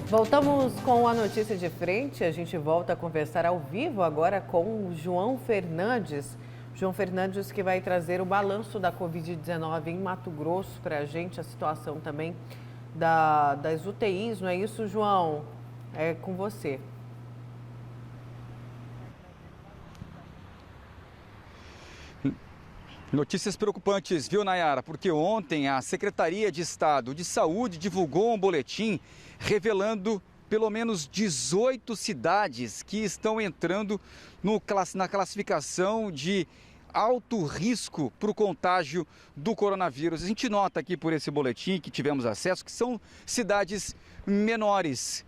Voltamos com a notícia de frente. A gente volta a conversar ao vivo agora com o João Fernandes. João Fernandes, que vai trazer o balanço da Covid-19 em Mato Grosso para a gente, a situação também das UTIs, não é isso, João? É com você. Notícias preocupantes, viu, Nayara? Porque ontem a Secretaria de Estado de Saúde divulgou um boletim revelando pelo menos 18 cidades que estão entrando na classificação de alto risco para o contágio do coronavírus. A gente nota aqui por esse boletim que tivemos acesso que são cidades menores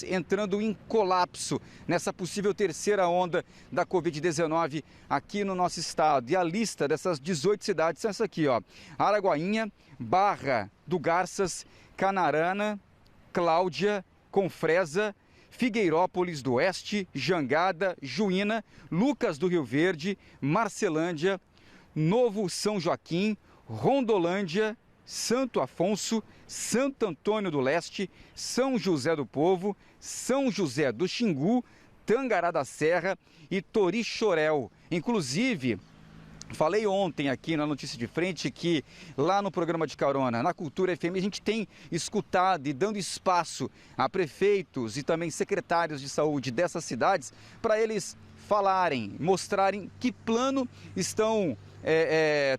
entrando em colapso nessa possível terceira onda da Covid-19 aqui no nosso estado. E a lista dessas 18 cidades é essa aqui, ó: Araguainha, Barra do Garças, Canarana, Cláudia, Confresa, Figueirópolis do Oeste, Jangada, Juína, Lucas do Rio Verde, Marcelândia, Novo São Joaquim, Rondolândia, Santo Afonso, Santo Antônio do Leste, São José do Povo, São José do Xingu, Tangará da Serra e Torixoréu. Inclusive, falei ontem aqui na Notícia de Frente que lá no programa de carona, na Cultura FM, a gente tem escutado e dando espaço a prefeitos e também secretários de saúde dessas cidades para eles falarem, mostrarem que plano estão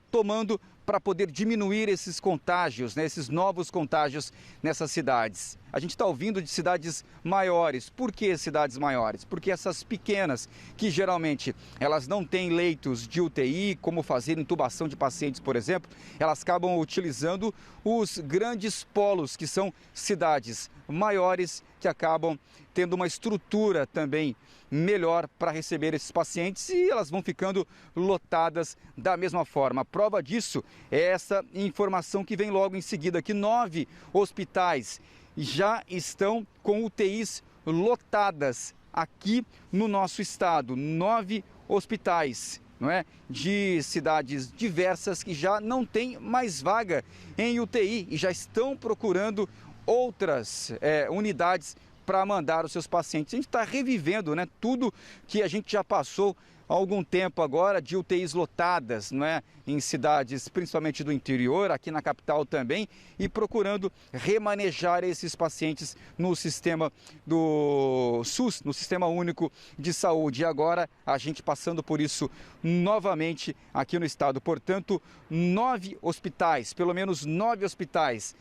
tomando para poder diminuir esses contágios, né, esses novos contágios nessas cidades. A gente está ouvindo de cidades maiores. Por que cidades maiores? Porque essas pequenas, que geralmente elas não têm leitos de UTI, como fazer intubação de pacientes, por exemplo, elas acabam utilizando os grandes polos, que são cidades maiores, que acabam tendo uma estrutura também melhor para receber esses pacientes e elas vão ficando lotadas da mesma forma. A prova disso é essa informação que vem logo em seguida, que 9 hospitais já estão com UTIs lotadas aqui no nosso estado. 9 hospitais, não é? De cidades diversas que já não tem mais vaga em UTI e já estão procurando outras unidades para mandar os seus pacientes. A gente está revivendo, né, tudo que a gente já passou há algum tempo agora de UTIs lotadas, não é, em cidades principalmente do interior, aqui na capital também, e procurando remanejar esses pacientes no sistema do SUS, no Sistema Único de Saúde. E agora a gente passando por isso novamente aqui no estado. Portanto, 9 hospitais, pelo menos 9 hospitais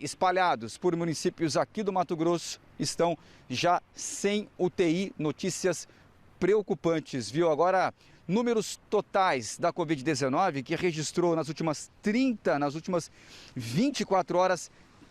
espalhados por municípios aqui do Mato Grosso estão já sem UTI. Notícias preocupantes, viu? Agora, números totais da Covid-19 que registrou nas últimas 24 horas,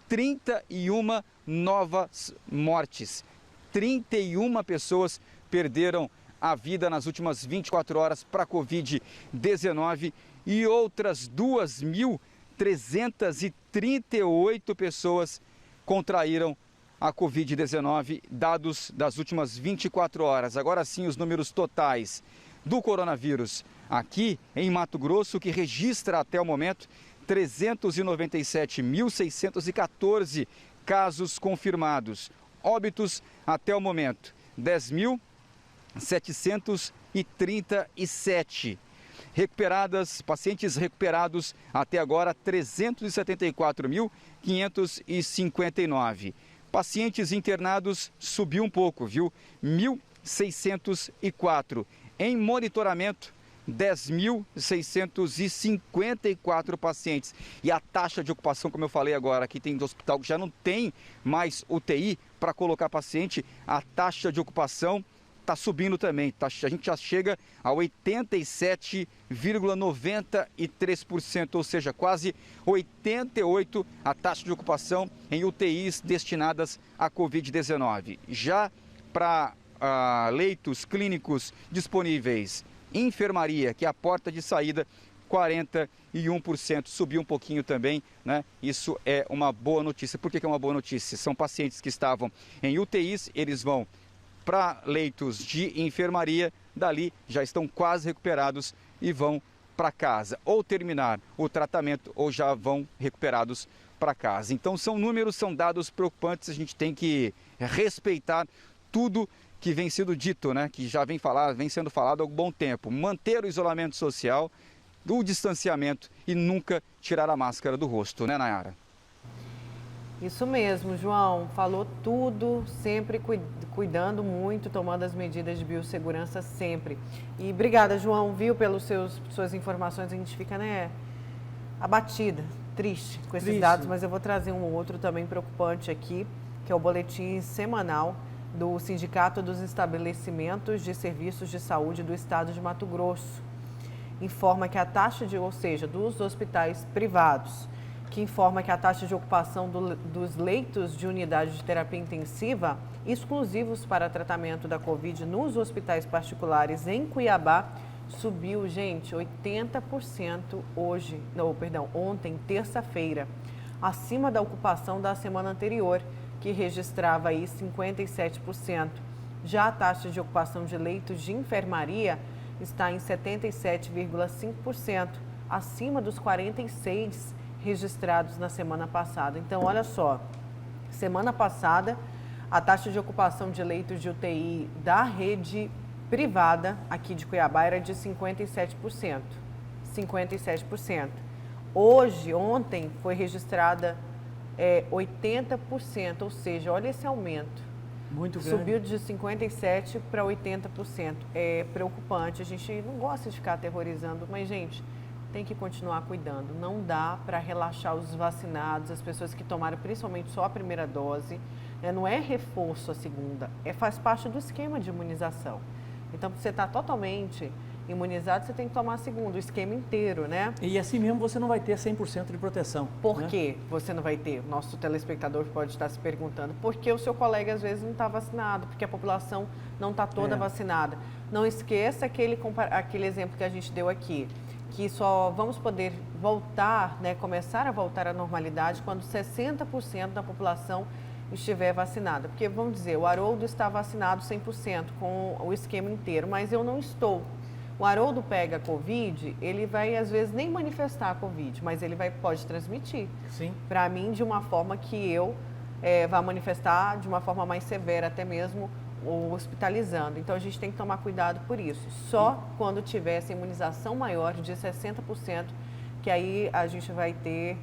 31 novas mortes. 31 pessoas perderam a vida nas últimas 24 horas para a Covid-19 e outras 2.338 pessoas contraíram a Covid-19, dados das últimas 24 horas. Agora sim, os números totais do coronavírus aqui em Mato Grosso, que registra até o momento 397.614 casos confirmados. Óbitos até o momento, 10.737. Pacientes recuperados até agora, 374.559. Pacientes internados subiu um pouco, viu? 1.604. Em monitoramento, 10.654 pacientes. E a taxa de ocupação, como eu falei agora, aqui tem hospital que já não tem mais UTI para colocar paciente, a taxa de ocupação está subindo também. A gente já chega a 87,93%, ou seja, quase 88% a taxa de ocupação em UTIs destinadas à Covid-19. Já para leitos clínicos disponíveis, enfermaria, que é a porta de saída, 41%, subiu um pouquinho também, né? Isso é uma boa notícia. Por que é uma boa notícia? São pacientes que estavam em UTIs, eles vão para leitos de enfermaria, dali já estão quase recuperados e vão para casa, ou terminar o tratamento ou já vão recuperados para casa. Então são números, são dados preocupantes, a gente tem que respeitar tudo que vem sendo dito, né? Que já vem sendo falado há algum bom tempo. Manter o isolamento social, o distanciamento e nunca tirar a máscara do rosto, né, Nayara? Isso mesmo, João. Falou tudo, sempre cuidando muito, tomando as medidas de biossegurança sempre. E obrigada, João, viu, pelas suas informações. A gente fica, né, abatida, triste com esses dados, mas eu vou trazer um outro também preocupante aqui, que é o boletim semanal do Sindicato dos Estabelecimentos de Serviços de Saúde do Estado de Mato Grosso. Informa que a taxa ou seja, dos hospitais privados, que informa que a taxa de ocupação dos leitos de unidade de terapia intensiva exclusivos para tratamento da Covid nos hospitais particulares em Cuiabá subiu, gente, 80% ontem, terça-feira, acima da ocupação da semana anterior, que registrava aí 57%. Já a taxa de ocupação de leitos de enfermaria está em 77,5%, acima dos 46% registrados na semana passada. Então, olha só, semana passada, a taxa de ocupação de leitos de UTI da rede privada aqui de Cuiabá era de 57%. 57%. Ontem, foi registrada 80%, ou seja, olha esse aumento. Muito grande. Subiu de 57% para 80%. É preocupante, a gente não gosta de ficar aterrorizando, mas, gente, tem que continuar cuidando. Não dá para relaxar os vacinados, as pessoas que tomaram principalmente só a primeira dose. Não é reforço a segunda, faz parte do esquema de imunização. Então, você está totalmente imunizado, você tem que tomar a segunda, o esquema inteiro, né? E assim mesmo você não vai ter 100% de proteção. Por que você não vai ter? Nosso telespectador pode estar se perguntando. Porque o seu colega às vezes não está vacinado, porque a população não está toda vacinada. Não esqueça aquele exemplo que a gente deu aqui, que só vamos poder voltar, né, começar a voltar à normalidade quando 60% da população estiver vacinada. Porque, vamos dizer, o Haroldo está vacinado 100% com o esquema inteiro, mas eu não estou. O Haroldo pega a Covid, ele vai, às vezes, nem manifestar a Covid, mas ele pode transmitir. Sim. Para mim, de uma forma que eu vá manifestar de uma forma mais severa, até mesmo hospitalizando. Então, a gente tem que tomar cuidado por isso. Só quando tiver essa imunização maior de 60%, que aí a gente vai ter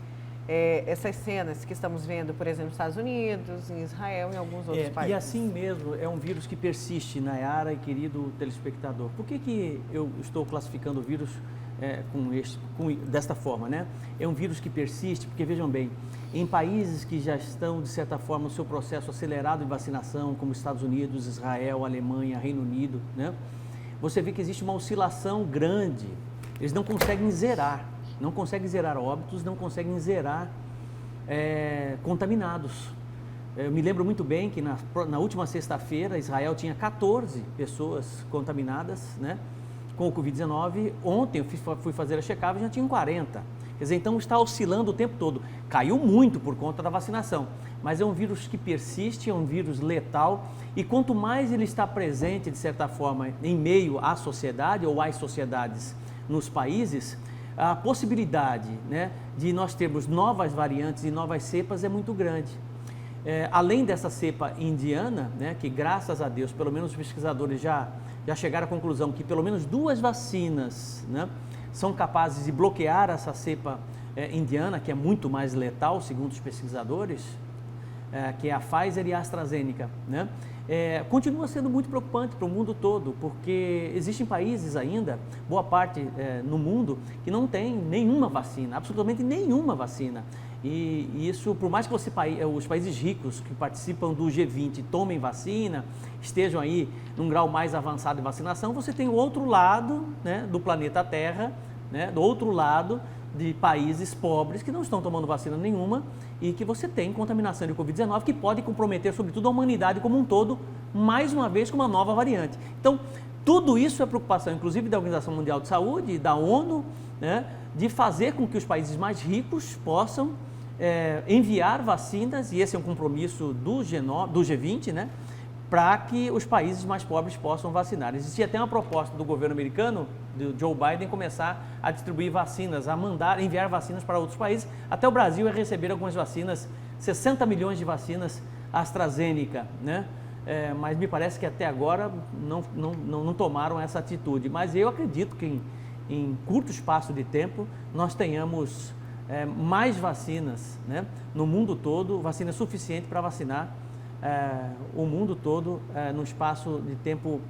essas cenas que estamos vendo, por exemplo, nos Estados Unidos, em Israel e em alguns outros países. E assim mesmo, é um vírus que persiste, Nayara e querido telespectador. Por que eu estou classificando o vírus desta forma, né? É um vírus que persiste, porque vejam bem, em países que já estão, de certa forma, no seu processo acelerado de vacinação, como Estados Unidos, Israel, Alemanha, Reino Unido, né? Você vê que existe uma oscilação grande, eles não conseguem zerar óbitos, não conseguem zerar contaminados. Eu me lembro muito bem que na última sexta-feira, Israel tinha 14 pessoas contaminadas, né, com o Covid-19. Ontem eu fui fazer a check-up e já tinham 40. Quer dizer, então está oscilando o tempo todo. Caiu muito por conta da vacinação, mas é um vírus que persiste, é um vírus letal e quanto mais ele está presente, de certa forma, em meio à sociedade ou às sociedades nos países, a possibilidade, né, de nós termos novas variantes e novas cepas é muito grande. Além dessa cepa indiana, né, que graças a Deus, pelo menos os pesquisadores já chegaram à conclusão que pelo menos 2 vacinas, né, são capazes de bloquear essa cepa indiana, que é muito mais letal, segundo os pesquisadores, que é a Pfizer e a AstraZeneca, né? Continua sendo muito preocupante para o mundo todo, porque existem países ainda, boa parte no mundo, que não tem nenhuma vacina, absolutamente nenhuma vacina. E isso, por mais que os países ricos que participam do G20 tomem vacina, estejam aí num grau mais avançado de vacinação, você tem o outro lado, né, do planeta Terra, né, do outro lado de países pobres que não estão tomando vacina nenhuma e que você tem contaminação de Covid-19 que pode comprometer, sobretudo, a humanidade como um todo, mais uma vez com uma nova variante. Então, tudo isso é preocupação, inclusive da Organização Mundial de Saúde, da ONU, né, de fazer com que os países mais ricos possam enviar vacinas, e esse é um compromisso do G20, né, para que os países mais pobres possam vacinar. Existia até uma proposta do governo americano do Joe Biden começar a distribuir vacinas, a enviar vacinas para outros países. Até o Brasil vai receber algumas vacinas, 60 milhões de vacinas AstraZeneca, né? Mas me parece que até agora não tomaram essa atitude. Mas eu acredito que em curto espaço de tempo nós tenhamos mais vacinas, né? No mundo todo, vacina suficiente para vacinar o mundo todo num espaço de tempo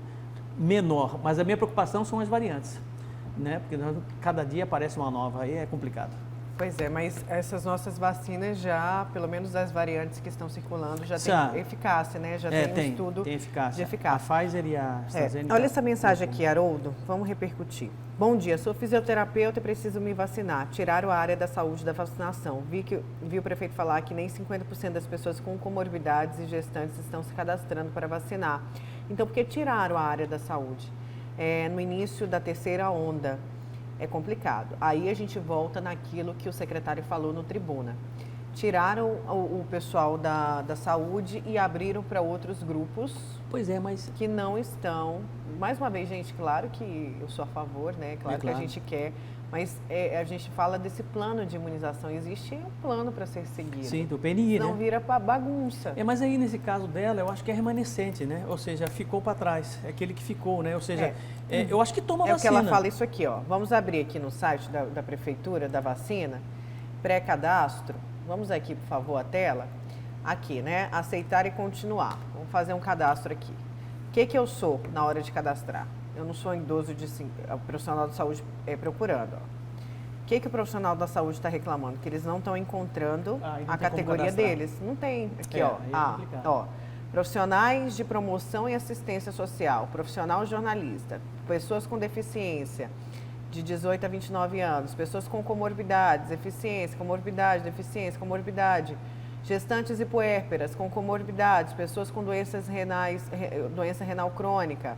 menor. Mas a minha preocupação são as variantes, né? Porque cada dia aparece uma nova, aí é complicado. Pois é, mas essas nossas vacinas já, pelo menos as variantes que estão circulando, já tem eficácia, né? Já tem um estudo tem eficácia. de eficácia. A Pfizer e a AstraZeneca. Olha essa mensagem aqui, Haroldo, vamos repercutir. Bom dia, sou fisioterapeuta e preciso me vacinar. Tiraram a área da saúde da vacinação. Vi o prefeito falar que nem 50% das pessoas com comorbidades e gestantes estão se cadastrando para vacinar. Então, por que tiraram a área da saúde? No início da terceira onda. É complicado. Aí a gente volta naquilo que o secretário falou no Tribuna. Tiraram o pessoal da saúde e abriram para outros grupos. Pois é, mas... que não estão... Mais uma vez, gente, claro que eu sou a favor, né? Claro que a gente quer, mas a gente fala desse plano de imunização. Existe um plano para ser seguido. Sim, do PNI, não né? vira bagunça. Mas aí, nesse caso dela, eu acho que é remanescente, né? Ou seja, ficou para trás. É aquele que ficou, né? Ou seja, eu acho que toma vacina. É o que ela fala isso aqui, ó. Vamos abrir aqui no site da Prefeitura, da vacina, pré-cadastro. Vamos aqui, por favor, a tela. Aqui, né? Aceitar e continuar. Vamos fazer um cadastro aqui. O que eu sou na hora de cadastrar? Eu não sou idoso o profissional de saúde procurando. Ó. O que o profissional da saúde está reclamando? Que eles não estão encontrando a categoria deles. Não tem. Aqui, ó. Profissionais de promoção e assistência social, profissional jornalista, pessoas com deficiência de 18 a 29 anos, pessoas com comorbidades, deficiência, comorbidade, gestantes e puérperas com comorbidades, pessoas com doenças renais, doença renal crônica,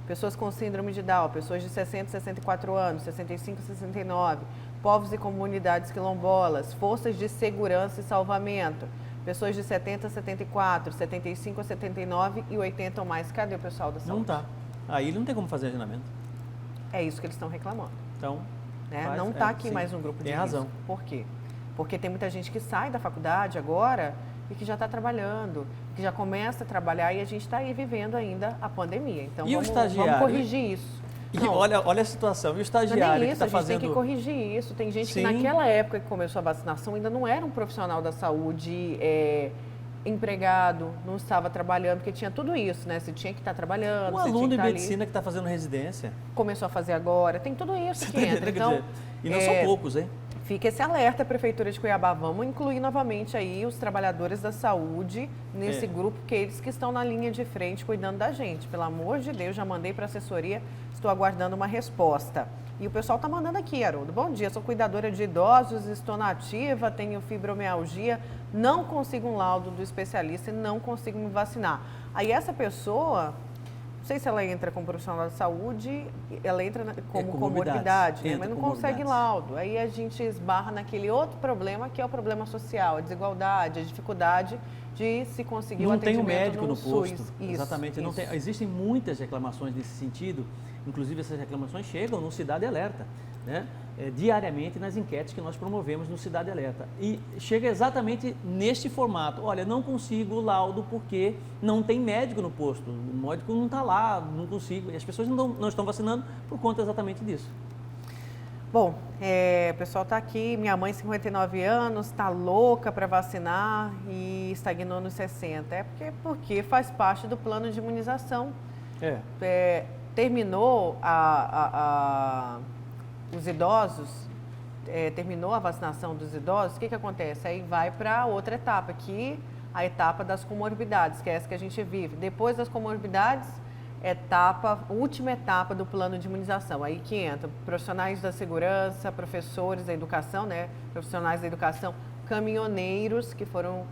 pessoas com síndrome de Down, pessoas de 60 a 64 anos, 65 a 69, povos e comunidades quilombolas, forças de segurança e salvamento, pessoas de 70 a 74, 75 a 79 e 80 ou mais. Cadê o pessoal da saúde? Não está. Aí não tem como fazer agendamento. É isso que eles estão reclamando. Então, não está aqui mais um grupo de risco. Tem razão. Por quê? Porque tem muita gente que sai da faculdade agora e que já está trabalhando, que já começa a trabalhar e a gente está aí vivendo ainda a pandemia. Então, vamos corrigir isso. E olha a situação, e o estagiário que está fazendo... A gente tem que corrigir isso. Tem gente que naquela época que começou a vacinação ainda não era um profissional da saúde empregado, não estava trabalhando, porque tinha tudo isso, né? Você tinha que estar trabalhando, um aluno de medicina que está fazendo residência. Começou a fazer agora, tem tudo isso que entra. Então, e não são poucos, hein? Fica esse alerta, Prefeitura de Cuiabá, vamos incluir novamente aí os trabalhadores da saúde nesse grupo, que eles que estão na linha de frente cuidando da gente. Pelo amor de Deus, já mandei para a assessoria, estou aguardando uma resposta. E o pessoal está mandando aqui, Haroldo. Bom dia, sou cuidadora de idosos, estou na ativa, tenho fibromialgia, não consigo um laudo do especialista e não consigo me vacinar. Aí essa pessoa... Não sei se ela entra como profissional de saúde, ela entra como comorbidade, né? Mas não consegue laudo. Aí a gente esbarra naquele outro problema, que é o problema social, a desigualdade, a dificuldade de se conseguir o atendimento no SUS. Não tem um médico no posto. Isso, exatamente. Isso. Existem muitas reclamações nesse sentido, inclusive essas reclamações chegam no Cidade Alerta, né? Diariamente nas enquetes que nós promovemos no Cidade Alerta. E chega exatamente neste formato. Olha, não consigo o laudo porque não tem médico no posto. O médico não está lá, não consigo. E as pessoas não estão vacinando por conta exatamente disso. Bom, o pessoal está aqui. Minha mãe, 59 anos, está louca para vacinar e estagnou nos 60. Porque faz parte do plano de imunização. Terminou os idosos, terminou a vacinação dos idosos, o que acontece? Aí vai para outra etapa, a etapa das comorbidades, que é essa que a gente vive. Depois das comorbidades, última etapa do plano de imunização. Aí que entra profissionais da segurança, professores da educação, né? Profissionais da educação, caminhoneiros que foram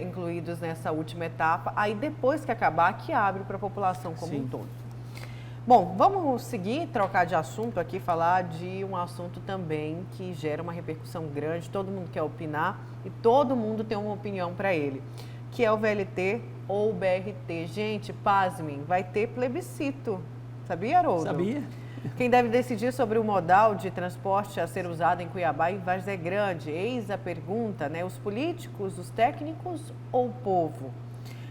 incluídos nessa última etapa. Aí depois que acabar, que abre para a população como um todo. Bom, vamos seguir, trocar de assunto aqui, falar de um assunto também que gera uma repercussão grande, todo mundo quer opinar e todo mundo tem uma opinião para ele, que é o VLT ou o BRT. Gente, pasmem, vai ter plebiscito, sabia, Haroldo? Sabia. Quem deve decidir sobre o modal de transporte a ser usado em Cuiabá e Várzea Grande? Eis a pergunta, né? Os políticos, os técnicos ou o povo?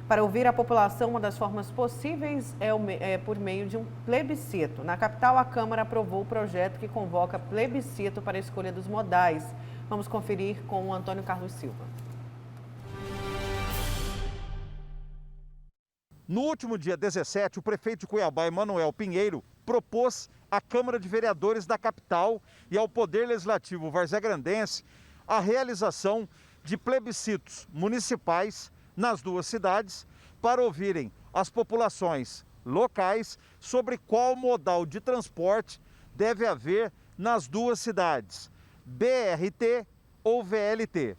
Para ouvir a população, uma das formas possíveis é por meio de um plebiscito. Na capital, a Câmara aprovou o projeto que convoca plebiscito para a escolha dos modais. Vamos conferir com o Antônio Carlos Silva. No último dia 17, o prefeito de Cuiabá, Emanuel Pinheiro, propôs à Câmara de Vereadores da capital e ao Poder Legislativo varzegrandense a realização de plebiscitos municipais nas duas cidades para ouvirem as populações locais sobre qual modal de transporte deve haver nas duas cidades, BRT ou VLT.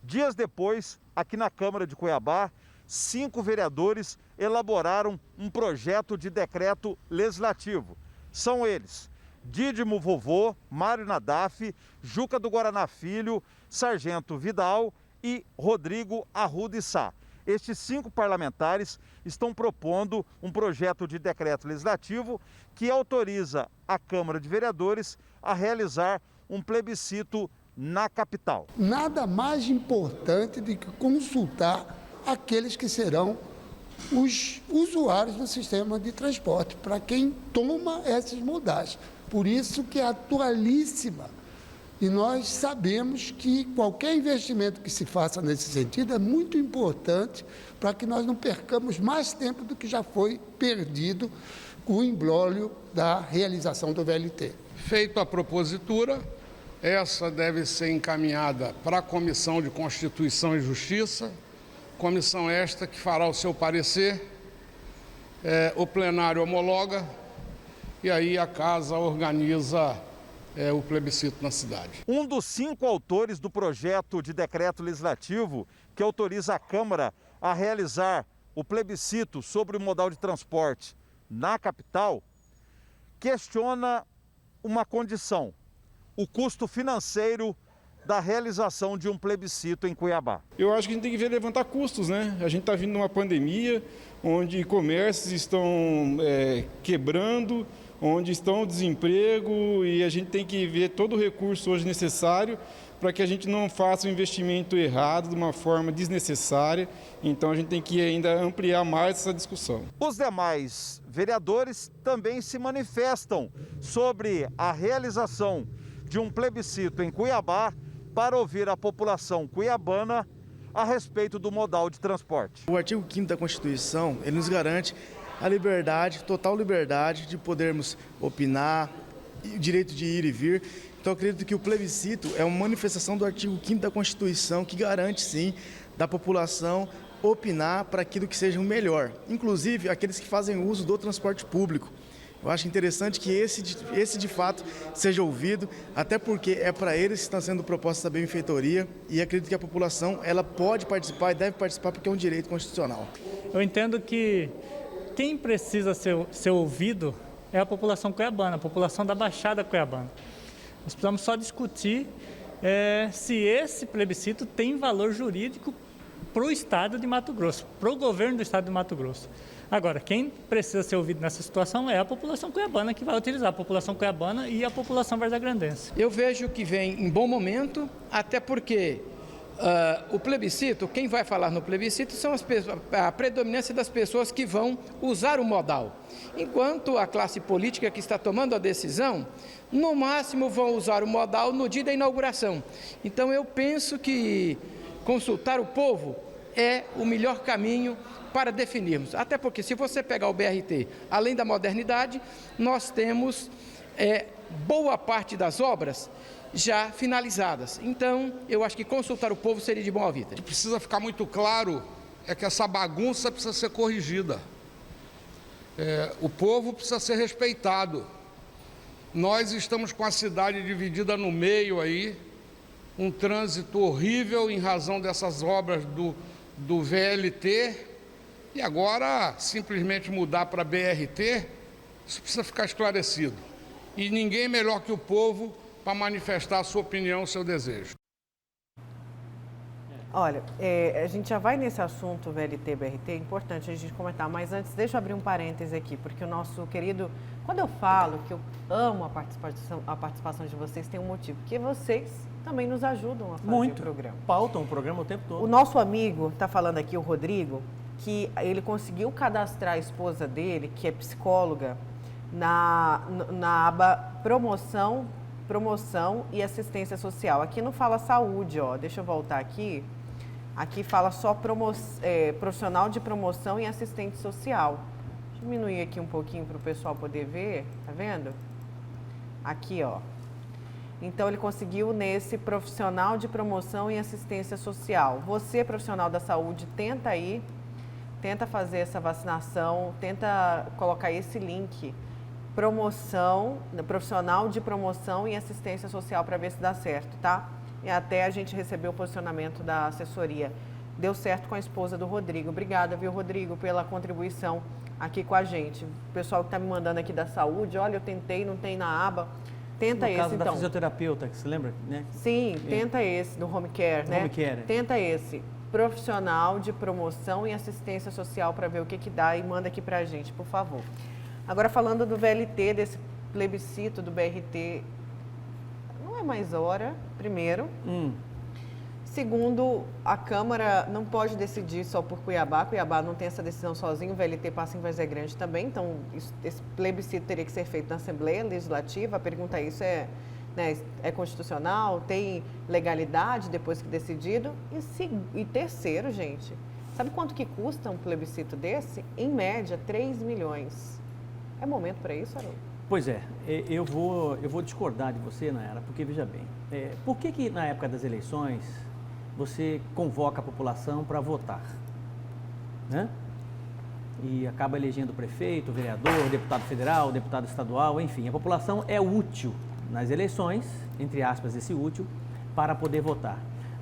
Dias depois, aqui na Câmara de Cuiabá, 5 vereadores elaboraram um projeto de decreto legislativo. São eles: Dídimo Vovô, Mário Nadaf, Juca do Guaraná Filho, Sargento Vidal e Rodrigo Arruda Sá. Estes 5 parlamentares estão propondo um projeto de decreto legislativo que autoriza a Câmara de Vereadores a realizar um plebiscito na capital. Nada mais importante do que consultar aqueles que serão os usuários do sistema de transporte, para quem toma esses modais. Por isso que é atualíssima. E nós sabemos que qualquer investimento que se faça nesse sentido é muito importante para que nós não percamos mais tempo do que já foi perdido com o imbróglio da realização do VLT. Feito a propositura, essa deve ser encaminhada para a Comissão de Constituição e Justiça, comissão esta que fará o seu parecer, o plenário homologa e aí a Casa organiza o plebiscito na cidade. Um dos 5 autores do projeto de decreto legislativo que autoriza a Câmara a realizar o plebiscito sobre o modal de transporte na capital questiona uma condição: o custo financeiro da realização de um plebiscito em Cuiabá. Eu acho que a gente tem que ver levantar custos, né? A gente está vindo numa pandemia onde comércios estão quebrando, onde estão o desemprego, e a gente tem que ver todo o recurso hoje necessário para que a gente não faça um investimento errado de uma forma desnecessária. Então a gente tem que ainda ampliar mais essa discussão. Os demais vereadores também se manifestam sobre a realização de um plebiscito em Cuiabá para ouvir a população cuiabana a respeito do modal de transporte. O artigo 5º da Constituição, ele nos garante a liberdade, total liberdade de podermos opinar, o direito de ir e vir. Então, eu acredito que o plebiscito é uma manifestação do artigo 5º da Constituição que garante, sim, da população opinar para aquilo que seja o melhor, inclusive aqueles que fazem uso do transporte público. Eu acho interessante que esse de fato seja ouvido, até porque é para eles que está sendo proposta essa benfeitoria, e acredito que a população ela pode participar e deve participar porque é um direito constitucional. Eu entendo que quem precisa ser ouvido é a população cuiabana, a população da Baixada Cuiabana. Nós precisamos só discutir se esse plebiscito tem valor jurídico para o Estado de Mato Grosso, para o governo do Estado de Mato Grosso. Agora, quem precisa ser ouvido nessa situação é a população cuiabana que vai utilizar, a população cuiabana e a população varzegrandense. Eu vejo que vem em bom momento, até porque o plebiscito, quem vai falar no plebiscito são a predominância das pessoas que vão usar o modal. Enquanto a classe política que está tomando a decisão, no máximo vão usar o modal no dia da inauguração. Então eu penso que consultar o povo é o melhor caminho para definirmos. Até porque se você pegar o BRT, além da modernidade, nós temos boa parte das obras já finalizadas. Então, eu acho que consultar o povo seria de bom ouvido. O que precisa ficar muito claro é que essa bagunça precisa ser corrigida. O povo precisa ser respeitado. Nós estamos com a cidade dividida no meio aí, um trânsito horrível em razão dessas obras do VLT, e agora simplesmente mudar para BRT, isso precisa ficar esclarecido. E ninguém melhor que o povo para manifestar a sua opinião, o seu desejo. Olha, a gente já vai nesse assunto VLT, BRT, é importante a gente comentar, mas antes deixa eu abrir um parêntese aqui, porque o nosso querido Quando eu falo que eu amo a participação de vocês, tem um motivo, porque vocês também nos ajudam a fazer o programa. Pautam o programa o tempo todo. O nosso amigo, está falando aqui, o Rodrigo, que ele conseguiu cadastrar a esposa dele, que é psicóloga, na aba promoção e assistência social. Aqui não fala saúde, ó. Deixa eu voltar aqui. Aqui fala só profissional de promoção e assistente social. Deixa eu diminuir aqui um pouquinho para o pessoal poder ver. Tá vendo? Aqui, ó. Então, ele conseguiu nesse profissional de promoção e assistência social. Você, profissional da saúde, tenta aí, tenta fazer essa vacinação, tenta colocar esse link, profissional de promoção e assistência social, para ver se dá certo, tá? E até a gente recebeu o posicionamento da assessoria. Deu certo com a esposa do Rodrigo. Obrigada, viu, Rodrigo, pela contribuição aqui com a gente. O pessoal que está me mandando aqui da saúde, olha, eu tentei, não tem na aba. Tenta esse, então. No caso da fisioterapeuta, que você lembra, né? Sim, tenta esse, do home care, né? Home care. Tenta esse, profissional de promoção e assistência social, para ver o que dá, e manda aqui para a gente, por favor. Agora, falando do VLT, desse plebiscito do BRT, não é mais hora, primeiro. Segundo, a Câmara não pode decidir só por Cuiabá. Cuiabá não tem essa decisão sozinho, o VLT passa em Vargem Grande também. Então, esse plebiscito teria que ser feito na Assembleia Legislativa. A pergunta é isso, é constitucional? Tem legalidade depois que decidido? E terceiro, gente, sabe quanto que custa um plebiscito desse? Em média, 3 milhões. É momento para isso, Haroldo? Pois é, eu vou discordar de você, Nayara, porque, veja bem, por que na época das eleições você convoca a população para votar, né? E acaba elegendo prefeito, vereador, deputado federal, deputado estadual, enfim. A população é útil nas eleições, entre aspas, esse útil, para poder votar.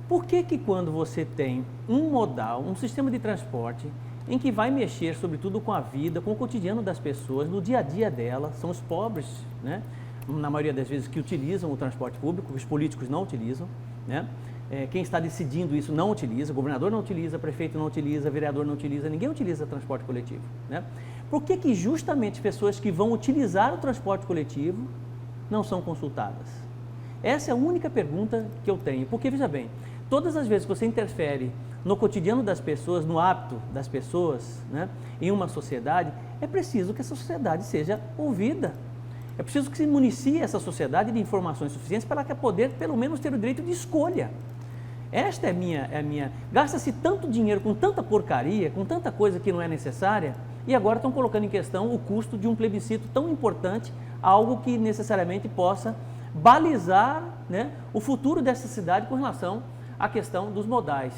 Por que quando você tem um modal, um sistema de transporte, em que vai mexer sobretudo com a vida, com o cotidiano das pessoas, no dia a dia delas, são os pobres, né? Na maioria das vezes, que utilizam o transporte público, os políticos não utilizam, né? Quem está decidindo isso não utiliza, o governador não utiliza, prefeito não utiliza, vereador não utiliza, ninguém utiliza transporte coletivo, né? Por que justamente pessoas que vão utilizar o transporte coletivo não são consultadas? Essa é a única pergunta que eu tenho, porque, veja bem, todas as vezes que você interfere no cotidiano das pessoas, no hábito das pessoas, né, em uma sociedade, é preciso que essa sociedade seja ouvida. É preciso que se municie essa sociedade de informações suficientes para ela poder, pelo menos, ter o direito de escolha. Esta é a minha... Gasta-se tanto dinheiro com tanta porcaria, com tanta coisa que não é necessária, e agora estão colocando em questão o custo de um plebiscito tão importante, algo que necessariamente possa balizar, né, o futuro dessa cidade com relação à questão dos modais.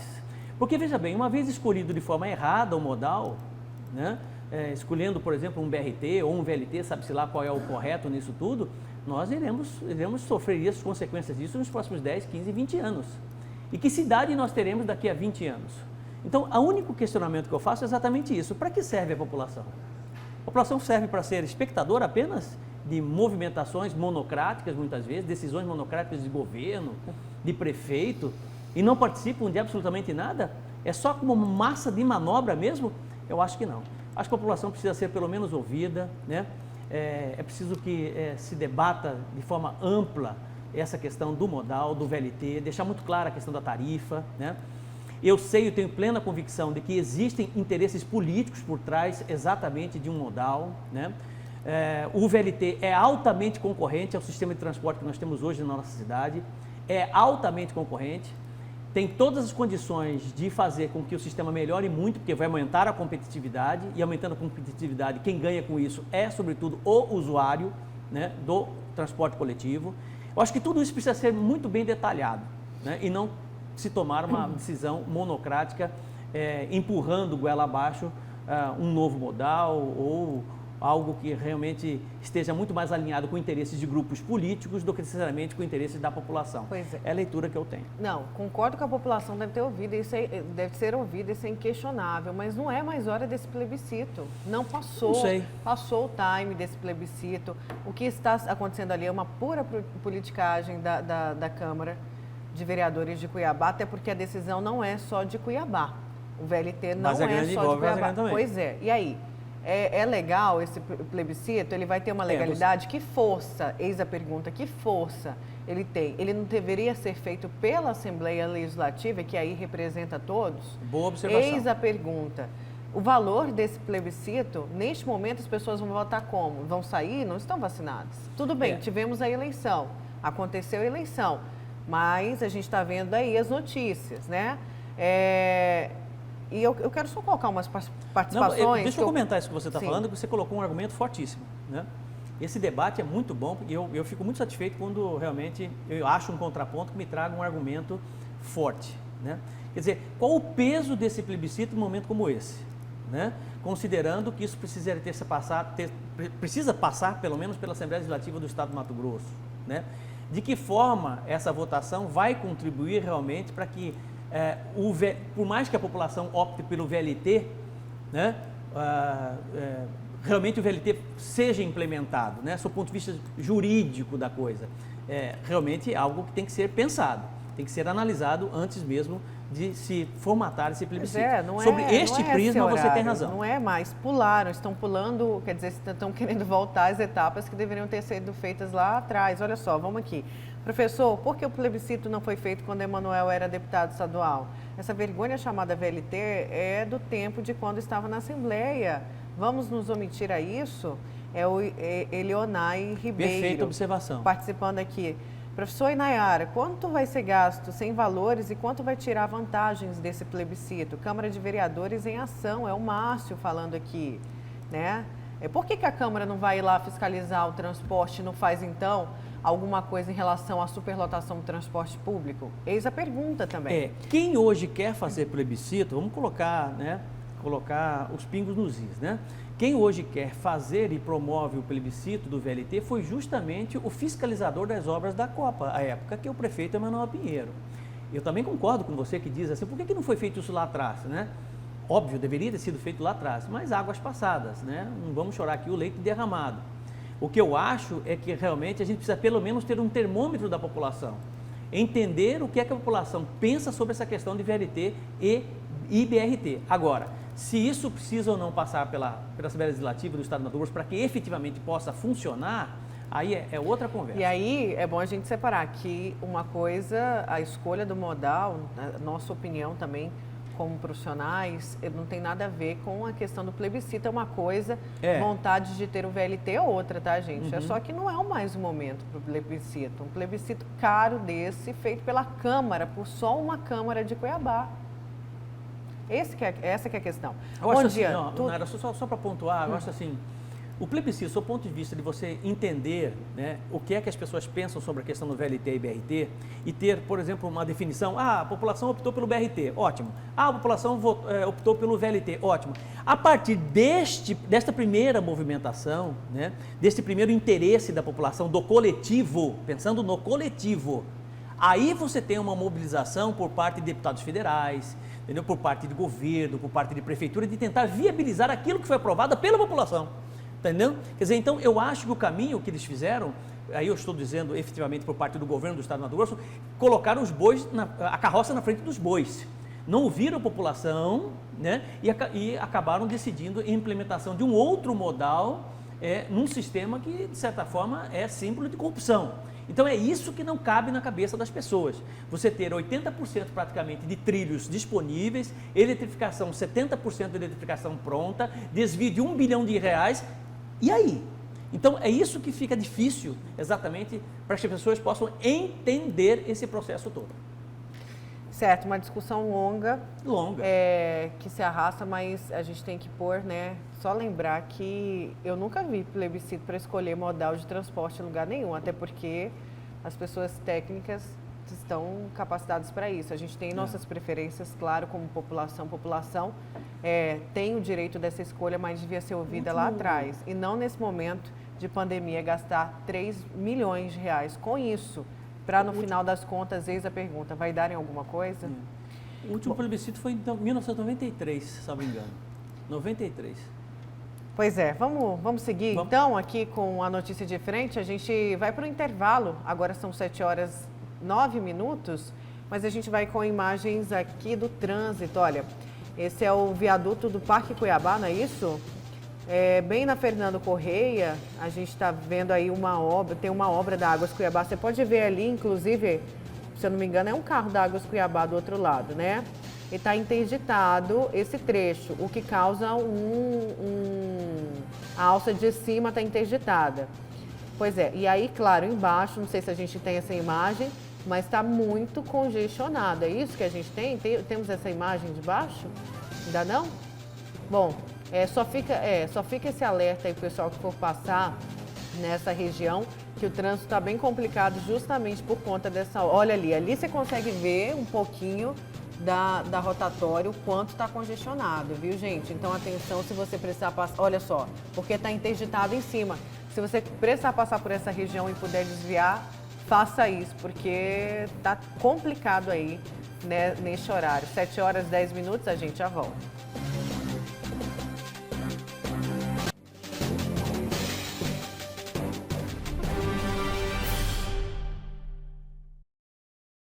Porque, veja bem, uma vez escolhido de forma errada o modal, né, escolhendo, por exemplo, um BRT ou um VLT, sabe-se lá qual é o correto nisso tudo, nós iremos sofrer as consequências disso nos próximos 10, 15, 20 anos. E que cidade nós teremos daqui a 20 anos? Então, o único questionamento que eu faço é exatamente isso. Para que serve a população? A população serve para ser espectador apenas de movimentações monocráticas, muitas vezes, decisões monocráticas de governo, de prefeito, e não participam de absolutamente nada? É só como massa de manobra mesmo? Eu acho que não. Acho que a população precisa ser pelo menos ouvida, né? É preciso que se debata de forma ampla essa questão do modal, do VLT, deixar muito clara a questão da tarifa, né? Eu tenho plena convicção de que existem interesses políticos por trás exatamente de um modal, né? O VLT é altamente concorrente ao sistema de transporte que nós temos hoje na nossa cidade, é altamente concorrente, tem todas as condições de fazer com que o sistema melhore muito, porque vai aumentar a competitividade, e aumentando a competitividade, quem ganha com isso é, sobretudo, o usuário, né, do transporte coletivo. Eu acho que tudo isso precisa ser muito bem detalhado, né, e não se tomar uma decisão monocrática, empurrando goela abaixo um novo modal ou algo que realmente esteja muito mais alinhado com interesses de grupos políticos do que necessariamente com interesses da população. Pois é. É a leitura que eu tenho. Não, concordo que a população deve ter ouvido, isso deve ser ouvida, isso é inquestionável, mas não é mais hora desse plebiscito. Não passou. Não sei. Passou o time desse plebiscito. O que está acontecendo ali é uma pura politicagem da Câmara de Vereadores de Cuiabá, até porque a decisão não é só de Cuiabá. O VLT não é só de Cuiabá. Pois é. E aí? É legal esse plebiscito? Ele vai ter uma legalidade? Que força, eis a pergunta, que força ele tem? Ele não deveria ser feito pela Assembleia Legislativa, que aí representa todos? Boa observação. Eis a pergunta. O valor desse plebiscito, neste momento as pessoas vão votar como? Vão sair? Não estão vacinadas. Tudo bem, tivemos a eleição, aconteceu a eleição, mas a gente está vendo aí as notícias, né? E eu quero só colocar umas participações. Não, deixa eu comentar isso que você está falando, que você colocou um argumento fortíssimo, né? Esse debate é muito bom, porque eu fico muito satisfeito quando realmente eu acho um contraponto que me traga um argumento forte, né? Quer dizer, qual o peso desse plebiscito num momento como esse, né? Considerando que isso precisa passar pelo menos pela Assembleia Legislativa do Estado do Mato Grosso, né? De que forma essa votação vai contribuir realmente para que por mais que a população opte pelo VLT, né, realmente o VLT seja implementado, né, sob o ponto de vista jurídico da coisa. Realmente é algo que tem que ser pensado, tem que ser analisado antes mesmo de se formatar esse plebiscito. Sobre este prisma, você tem razão. Não é mais, estão pulando, quer dizer, estão querendo voltar às etapas que deveriam ter sido feitas lá atrás. Olha só, vamos aqui. Professor, por que o plebiscito não foi feito quando Emanuel era deputado estadual? Essa vergonha chamada VLT é do tempo de quando estava na Assembleia. Vamos nos omitir a isso? É o Elionai Ribeiro. Perfeita observação. Participando aqui. Professor Inayara, quanto vai ser gasto sem valores e quanto vai tirar vantagens desse plebiscito? Câmara de Vereadores em ação, é o Márcio falando aqui, né? Por que a Câmara não vai lá fiscalizar o transporte e não faz, então, alguma coisa em relação à superlotação do transporte público? Eis a pergunta também. Quem hoje quer fazer plebiscito, vamos colocar os pingos nos is, né? Quem hoje quer fazer e promove o plebiscito do VLT foi justamente o fiscalizador das obras da Copa, à época, que é o prefeito Emanuel Pinheiro. Eu também concordo com você que diz assim, por que não foi feito isso lá atrás, né? Óbvio, deveria ter sido feito lá atrás, mas águas passadas, né? Não vamos chorar aqui o leite derramado. O que eu acho é que realmente a gente precisa pelo menos ter um termômetro da população, entender o que é que a população pensa sobre essa questão de VLT e IBRT. Agora, se isso precisa ou não passar pela Assembleia Legislativa do Estado do Mato Grosso para que efetivamente possa funcionar, aí é outra conversa. E aí é bom a gente separar que uma coisa, a escolha do modal, na nossa opinião também, como profissionais, não tem nada a ver com a questão do plebiscito, é uma coisa, vontade de ter o VLT é outra, tá, gente? É só que não é mais o momento para o plebiscito. Um plebiscito caro desse, feito pela Câmara, por só uma Câmara de Cuiabá. Essa que é a questão. Bom dia. Nara, só para pontuar, eu acho assim, o plebiscito, do ponto de vista de você entender, né, o que é que as pessoas pensam sobre a questão do VLT e BRT e ter, por exemplo, uma definição, a população optou pelo BRT, ótimo. A população optou pelo VLT, ótimo. A partir desta primeira movimentação, né, deste primeiro interesse da população, do coletivo, pensando no coletivo, aí você tem uma mobilização por parte de deputados federais, entendeu? Por parte de governo, por parte de prefeitura, de tentar viabilizar aquilo que foi aprovado pela população. Entendeu? Quer dizer, então eu acho que o caminho que eles fizeram, aí eu estou dizendo efetivamente por parte do governo do Estado do Mato Grosso, colocaram os bois, a carroça na frente dos bois. Não ouviram a população, né? E acabaram decidindo a implementação de um outro modal num sistema que, de certa forma, é símbolo de corrupção. Então é isso que não cabe na cabeça das pessoas. Você ter 80% praticamente de trilhos disponíveis, eletrificação, 70% de eletrificação pronta, desvio de R$1 bilhão, e aí? Então é isso que fica difícil exatamente para que as pessoas possam entender esse processo todo. Certo, uma discussão longa. Que se arrasta, mas a gente tem que pôr, né? Só lembrar que eu nunca vi plebiscito para escolher modal de transporte em lugar nenhum, até porque as pessoas técnicas estão capacitadas para isso. A gente tem nossas preferências, claro, como população. População tem o direito dessa escolha, mas devia ser ouvida lá atrás. E não nesse momento de pandemia gastar R$3 milhões com isso. Para no final das contas, eis a pergunta, vai dar em alguma coisa? O último plebiscito foi em 1993, se não me engano. 93. Pois é, vamos seguir então aqui com a notícia de frente. A gente vai para o intervalo, agora são 7h09, mas a gente vai com imagens aqui do trânsito. Olha, esse é o viaduto do Parque Cuiabá, não é isso? bem na Fernando Correia, a gente está vendo aí uma obra, tem uma obra da Águas Cuiabá. Você pode ver ali, inclusive, se eu não me engano, é um carro da Águas Cuiabá do outro lado, né? E está interditado esse trecho, o que causa a alça de cima está interditada. Pois é, e aí, claro, embaixo, não sei se a gente tem essa imagem, mas está muito congestionado. É isso que a gente tem? Temos essa imagem de baixo? Ainda não? Bom, só fica esse alerta aí, pessoal, que for passar nessa região, que o trânsito está bem complicado justamente por conta dessa... Olha ali você consegue ver um pouquinho da rotatória, o quanto está congestionado, viu, gente? Então, atenção, se você precisar passar... Olha só, porque está interditado em cima. Se você precisar passar por essa região e puder desviar, faça isso, porque está complicado aí, né, neste horário. 7 horas e 10 minutos, a gente já volta.